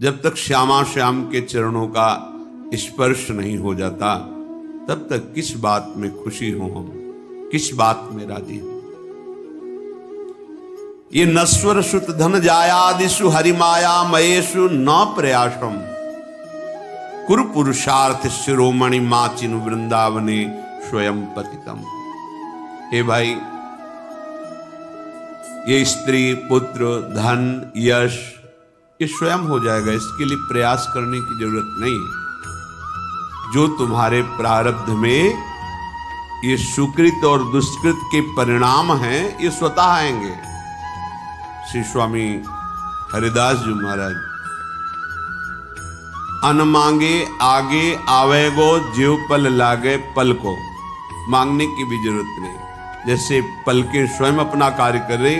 जब तक श्यामा श्याम के चरणों का स्पर्श नहीं हो जाता तब तक किस बात में खुशी हो हम, किस बात में राजी हो। ये नश्वर सुत धन जायादिषु हरिमाया मयेषु न प्रयासम कुरु पुरुषार्थ शिरोमणि माचिनु वृंदावने स्वयं पतितम। हे भाई, ये स्त्री पुत्र धन यश ये स्वयं हो जाएगा, इसके लिए प्रयास करने की जरूरत नहीं है। जो तुम्हारे प्रारब्ध में ये सुकृत और दुष्कृत के परिणाम हैं ये स्वतः आएंगे। श्री स्वामी हरिदास जी महाराज, अन मांगे आगे आवेगो जीव पल लागे पल को, मांगने की भी जरूरत नहीं। जैसे पल के स्वयं अपना कार्य कर रहे,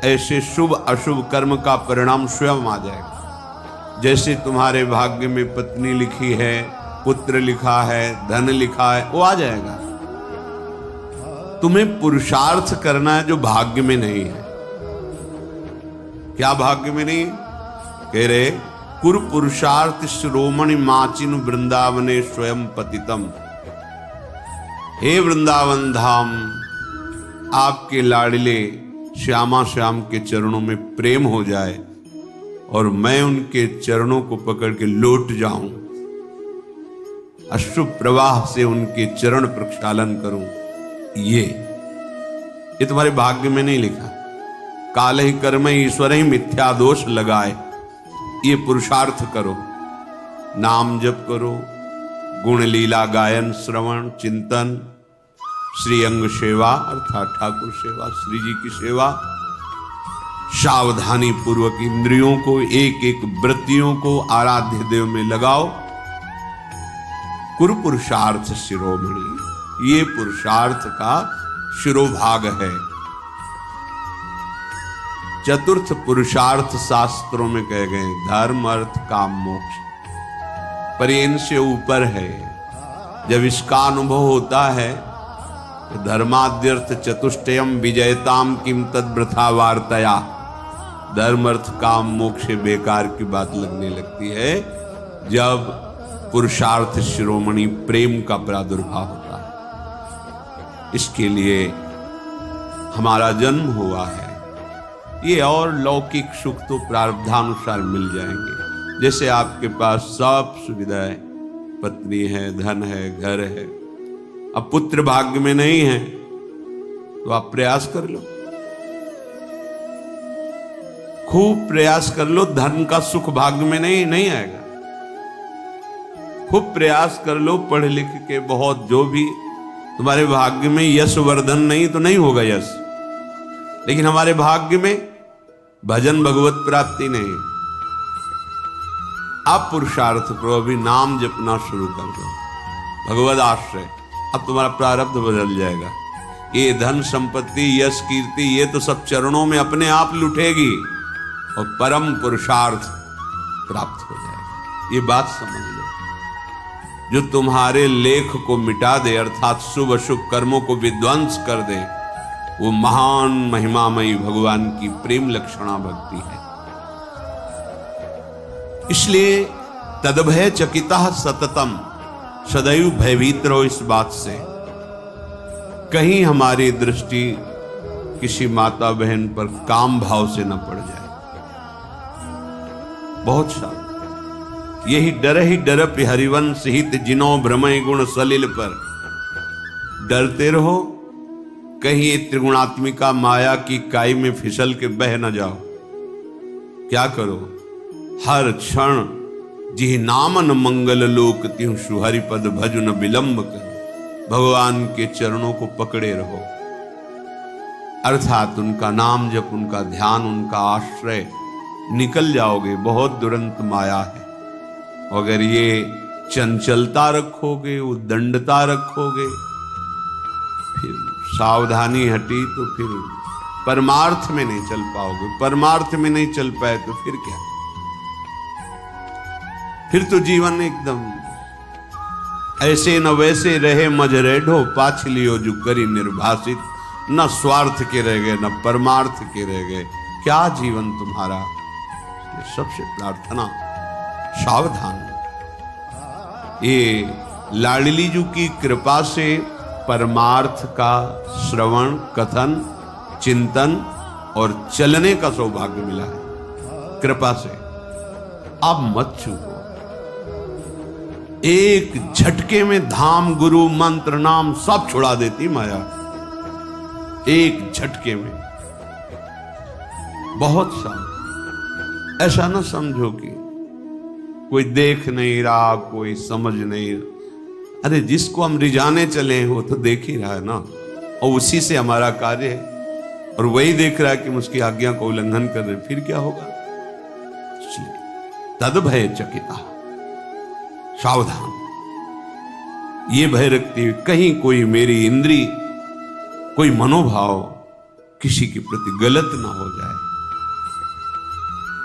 ऐसे शुभ अशुभ कर्म का परिणाम स्वयं आ जाएगा। जैसे तुम्हारे भाग्य में पत्नी लिखी है, पुत्र लिखा है, धन लिखा है, वो आ जाएगा। तुम्हें पुरुषार्थ करना है जो भाग्य में नहीं है। क्या भाग्य में नहीं? कह रहे कुरु पुरुषार्थ शिरोमणि माचिनु वृंदावने स्वयं पतितम। हे वृंदावन धाम, आपके लाडले श्यामा श्याम के चरणों में प्रेम हो जाए और मैं उनके चरणों को पकड़ के लौट जाऊं, अश्रु प्रवाह से उनके चरण प्रक्षालन करूं। ये तुम्हारे भाग्य में नहीं लिखा। काल ही कर्म ईश्वर ही मिथ्या दोष लगाए, ये पुरुषार्थ करो, नाम जप करो, गुण लीला गायन श्रवण चिंतन, श्री अंग सेवा अर्थात ठाकुर सेवा, श्री जी की सेवा, सावधानी पूर्वक इंद्रियों को एक एक वृत्तियों को आराध्य देव में लगाओ। कुरु पुरुषार्थ शिरोमणि, ये पुरुषार्थ का शिरोभाग है। चतुर्थ पुरुषार्थ शास्त्रों में कहे गए धर्म अर्थ काम मोक्ष, पर ये इनसे ऊपर है। जब इसका अनुभव होता है तो धर्माद्यर्थ चतुष्टयम विजयताम किम तद्वृथा वार्तया, धर्म अर्थ काम मोक्ष बेकार की बात लगने लगती है जब पुरुषार्थ शिरोमणि प्रेम का प्रादुर्भाव होता है। इसके लिए हमारा जन्म हुआ है। ये और लौकिक सुख तो प्रारब्धानुसार मिल जाएंगे। जैसे आपके पास सब सुविधाएं, पत्नी है, धन है, घर है, अब पुत्र भाग्य में नहीं है तो आप प्रयास कर लो, खूब प्रयास कर लो। धन का सुख भाग्य में नहीं आएगा। खूब प्रयास कर लो, पढ़ लिख के बहुत, जो भी तुम्हारे भाग्य में यश वर्धन नहीं तो नहीं होगा यश। लेकिन हमारे भाग्य में भजन भगवत प्राप्ति नहीं। आप पुरुषार्थ करो, अभी नाम जपना शुरू कर दो, भगवत आश्रय, अब तुम्हारा प्रारब्ध बदल जाएगा। ये धन संपत्ति यश कीर्ति ये तो सब चरणों में अपने आप लुटेगी और परम पुरुषार्थ प्राप्त हो जाएगा। ये बात समझ लो। जो तुम्हारे लेख को मिटा दे अर्थात शुभ अशुभ कर्मों को विध्वंस कर दे, वो महान महिमामयी भगवान की प्रेम लक्षणा भक्ति है। इसलिए तदभय चकिता सततम, सदैव भयभीत रहो इस बात से कहीं हमारी दृष्टि किसी माता बहन पर काम भाव से न पड़ जाए। बहुत सारा यही डरप हरिवंश हित जिनो भ्रमय गुण सलिल पर, डरते रहो कहीं ये त्रिगुणात्मिका माया की काई में फिसल के बह न जाओ। क्या करो? हर क्षण जिह नामन मंगल लोक तिहु सुहरि पद भजु न विलंब कर, भगवान के चरणों को पकड़े रहो। अर्थात उनका नाम जप, उनका ध्यान, उनका आश्रय, निकल जाओगे। बहुत दुरंत माया है। अगर ये चंचलता रखोगे, उद्दंडता रखोगे, फिर सावधानी हटी तो फिर परमार्थ में नहीं चल पाओगे। परमार्थ में नहीं चल पाए तो फिर क्या? फिर तो जीवन एकदम ऐसे न वैसे रहे मजरेढ़ो पाछलियो जो करी निर्भाषित, न स्वार्थ के रह गए न परमार्थ के रह गए। क्या जीवन तुम्हारा? सबसे प्रार्थना सावधान। ये लाडली जी की कृपा से परमार्थ का श्रवण, कथन, चिंतन और चलने का सौभाग्य मिला है कृपा से। आप मत चूको। एक झटके में धाम, गुरु, मंत्र, नाम सब छुड़ा देती माया, एक झटके में। बहुत सा ऐसा ना समझो कि कोई देख नहीं रहा, कोई समझ नहीं रहा। अरे जिसको हम रिझाने चले हैं वो तो देख ही रहा है ना, और उसी से हमारा कार्य है, और वही देख रहा है कि हम उसकी आज्ञा का उल्लंघन कर रहे हैं, फिर क्या होगा? तद भय चकिता, सावधान। ये भय रखते हुए कहीं कोई मेरी इंद्री, कोई मनोभाव किसी के प्रति गलत ना हो जाए।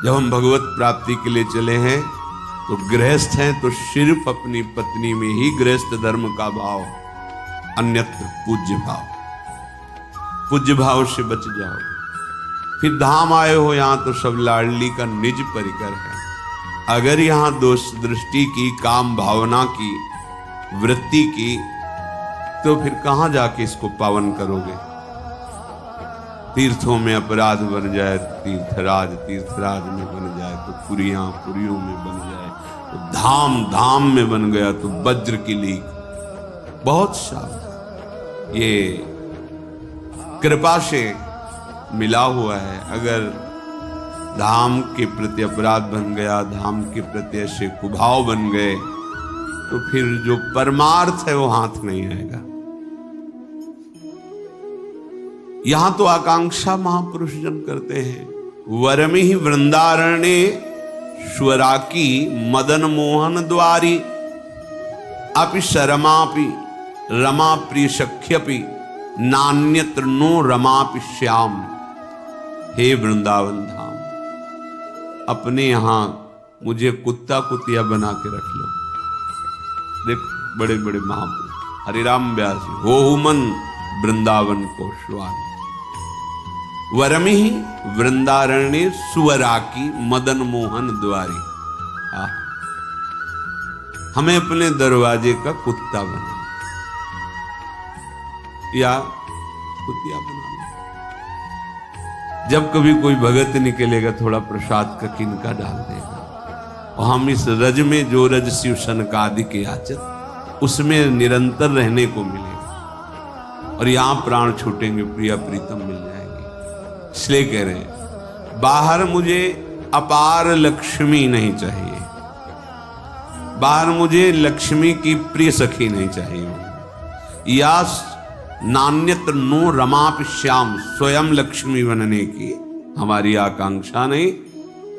जब हम भगवत प्राप्ति के लिए चले हैं तो गृहस्थ हैं तो सिर्फ अपनी पत्नी में ही गृहस्थ धर्म का भाव, अन्यत्र पूज्य भाव। पूज्य भाव से बच जाओ। फिर धाम आए हो यहां तो सब लाडली का निज परिकर है। अगर यहां दोष दृष्टि की, काम भावना की, वृत्ति की, तो फिर कहां जाके इसको पावन करोगे? तीर्थों में अपराध बन जाए तो तीर्थराज, तीर्थराज में बन जाए तो पुरियां, पुरियों में बन जाए तो धाम, धाम में बन गया तो वज्र की लीक। बहुत सा ये कृपा से मिला हुआ है। अगर धाम के प्रति अपराध बन गया, धाम के प्रति ऐसे कुभाव बन गए, तो फिर जो परमार्थ है वो हाथ नहीं आएगा। यहां तो आकांक्षा महापुरुष जन करते हैं, वरमि ही वृंदारण्य स्वराकी मदन मोहन द्वारी, अपि शरमापि रमा प्रिय सख्यपि नान्यत्र नो रमापि श्याम। हे वृंदावन धाम, अपने यहां मुझे कुत्ता कुतिया बना के रख लो। देखो बड़े बड़े महापुरुष हरिराम व्यास, हो मन वृंदावन को श्वान, वरमि वृंदारण्य सुवराकी मदन मोहन द्वारी। हमें अपने दरवाजे का कुत्ता बना या कुतिया बना। जब कभी कोई भगत निकलेगा थोड़ा प्रसाद का किनका डाल देगा, और हम इस रज में जो रज शिव सनकादि के आचर, उसमें निरंतर रहने को मिलेगा, और यहां प्राण छूटेंगे प्रिया प्रीतम मिल जाएंगे। इसलिए कह रहे हैं, बाहर मुझे अपार लक्ष्मी नहीं चाहिए, बाहर मुझे लक्ष्मी की प्रिय सखी नहीं चाहिए, या नान्यत्र नो रमापि श्याम, स्वयं लक्ष्मी बनने की हमारी आकांक्षा नहीं।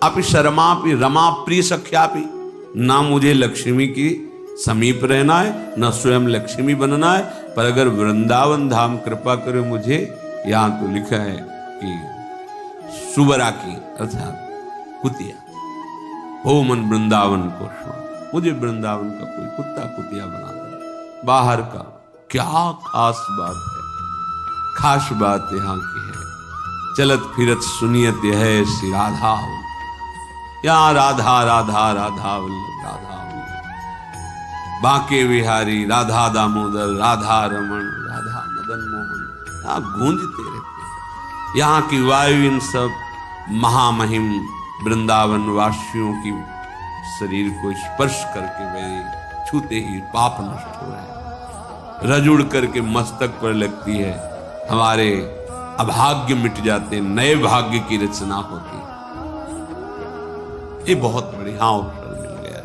अपि शर्मापि रमा प्रिय सख्यापि, ना मुझे लक्ष्मी की समीप रहना है, ना स्वयं लक्ष्मी बनना है। पर अगर वृंदावन धाम कृपा करे मुझे, यहां तो लिखा है कि सुवरा की अर्थात कुतिया, हो मन वृंदावन को श्वान, मुझे वृंदावन का कोई कुत्ता कुतिया बना दो। बाहर का क्या खास बात है? खास बात यहां की है, चलत फिरत सुनियत है श्री राधा। यहां राधा राधा राधा वल्लभ, राधा वल्लभ, बांके बिहारी, राधा दामोदर, राधा रमण, राधा मदन मोहन, यहां गूंजते रहते हैं। यहां की वायु इन सब महामहिम वृंदावन वासियों की शरीर को स्पर्श करके वे छूते ही पाप नष्ट हो रहे हैं। रज उड़ करके मस्तक पर लगती है, हमारे अभाग्य मिट जाते, नए भाग्य की रचना होती। ये बहुत बढ़िया अवसर मिल गया।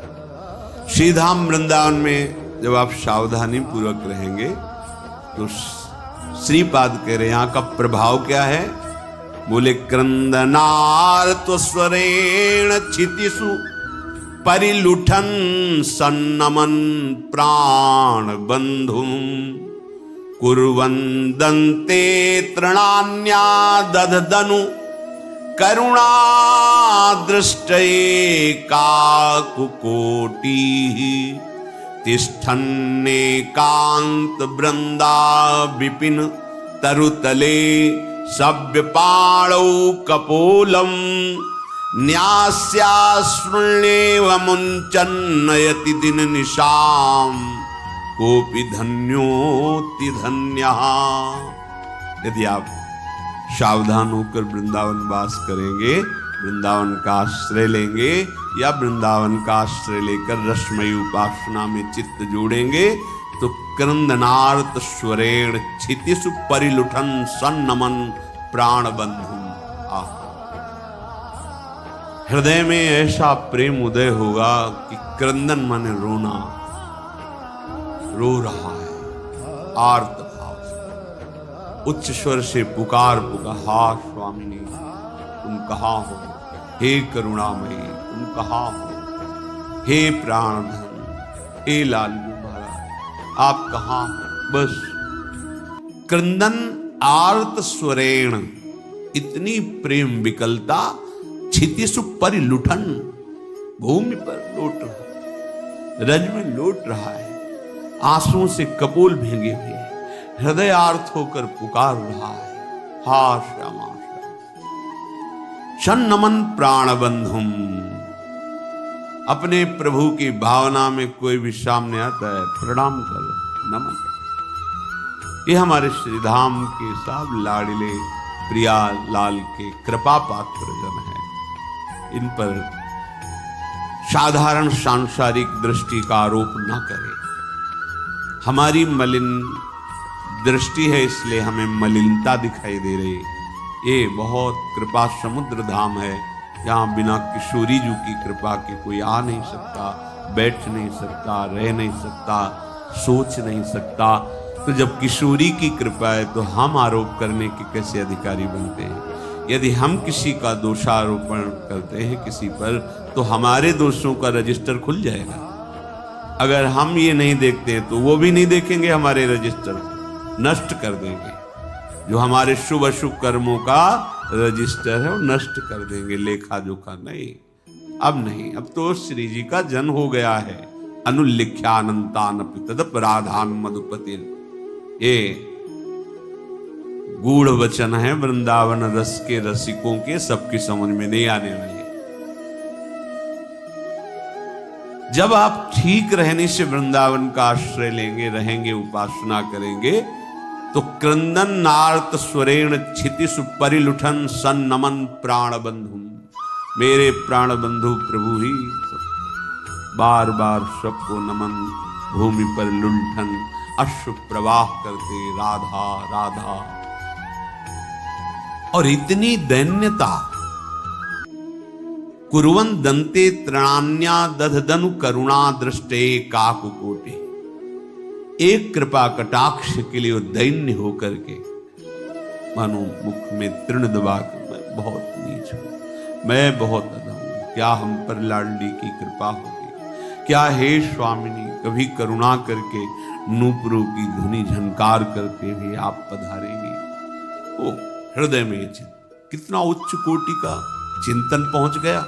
श्रीधाम वृंदावन में जब आप सावधानी पूर्वक रहेंगे तो श्रीपाद कह रहे यहां का प्रभाव क्या है? बोले क्रंदनार्त स्वरेण क्षितिषु परिलुठन सन्नमन प्राण बंधुम कुर्वन्दन्ते तृणान्या दधदनु करुणा दृष्टये काकुकोटी तिष्ठन्ने कांत वृंदा विपिन तरुतले सभ्य पाणौ कपोलम न्यास्याश्रुण्येव मुञ्चन्नयति दिन निशाम कोपि धन्योति धन्यः। यदि आप सावधान होकर वृंदावन वास करेंगे, वृंदावन का आश्रय लेंगे या वृंदावन का आश्रय लेकर रसमयी उपासना में चित्त जोड़ेंगे तो क्रंदनार्त स्वरेण क्षितिषु परिलुठन सन्नमन प्राण बंधुम। हृदय में ऐसा प्रेम उदय होगा कि क्रंदन माने रोना, रो रहा है आर्त भाव से, उच्च स्वर से पुकार हा स्वामिनी तुम कहाँ हो, हे करुणामयी तुम कहाँ हो, हे प्राणधन, हे लालू महाराज आप कहाँ हो। बस क्रंदन आर्त स्वरेण, इतनी प्रेम विकलता, क्षितिषु परिलुठन, भूमि पर लौट रहा, रज में लौट रहा है, आंसुओं से कपोल भीगे हुए, हृदय आर्त होकर पुकार रहा है हा श्यामा सन्नमन प्राण बंधुम। अपने प्रभु की भावना में कोई भी सामने आता है प्रणाम कर, नमन। ये हमारे श्रीधाम के सब लाडले प्रिया लाल के कृपा पात्र जन है। इन पर साधारण सांसारिक दृष्टि का आरोप न करें। हमारी मलिन दृष्टि है इसलिए हमें मलिनता दिखाई दे रही। ये बहुत कृपा समुद्र धाम है, यहाँ बिना किशोरी जी की कृपा के कोई आ नहीं सकता, बैठ नहीं सकता, रह नहीं सकता, सोच नहीं सकता। तो जब किशोरी की कृपा है तो हम आरोप करने के कैसे अधिकारी बनते हैं। यदि हम किसी का दोषारोपण करते हैं किसी पर तो हमारे दोषों का रजिस्टर खुल जाएगा। अगर हम ये नहीं देखते तो वो भी नहीं देखेंगे, हमारे रजिस्टर नष्ट कर देंगे। जो हमारे शुभ अशुभ कर्मों का रजिस्टर है वो नष्ट कर देंगे, लेखा जोखा नहीं। अब नहीं, अब तो श्री जी का जन्म हो गया है। अनुल्लिख्यानंतान तदप राधान मधुपति, ये गूढ़ वचन है वृंदावन रस के रसिकों के, सबकी समझ में नहीं आने वाले। जब आप ठीक रहने से वृंदावन का आश्रय लेंगे, रहेंगे, उपासना करेंगे तो क्रंदन नार्त स्वरेण क्षितिषु परिलुठन सन्नमन प्राण बंधुम। मेरे प्राण बंधु प्रभु ही बार बार सबको नमन, भूमि पर लुंठन अश्रु प्रवाह करते राधा राधा। और इतनी दैन्यता, कुर्वन् दंते तृणान्या दधदनु करुणा दृष्टे काकुकोटि। एक कृपा कटाक्ष के लिए दैन्य होकर के मानो मुख में तृण दबा कर मैं बहुत नीच हूं, मैं बहुत अधम हूं, क्या हम पर लाडली की कृपा होगी, क्या हे स्वामिनी कभी करुणा करके नूपुरों की धुनी झनकार करते हुए आप पधारेंगे। ओ हृदय में कितना उच्च कोटि का चिंतन पहुंच गया।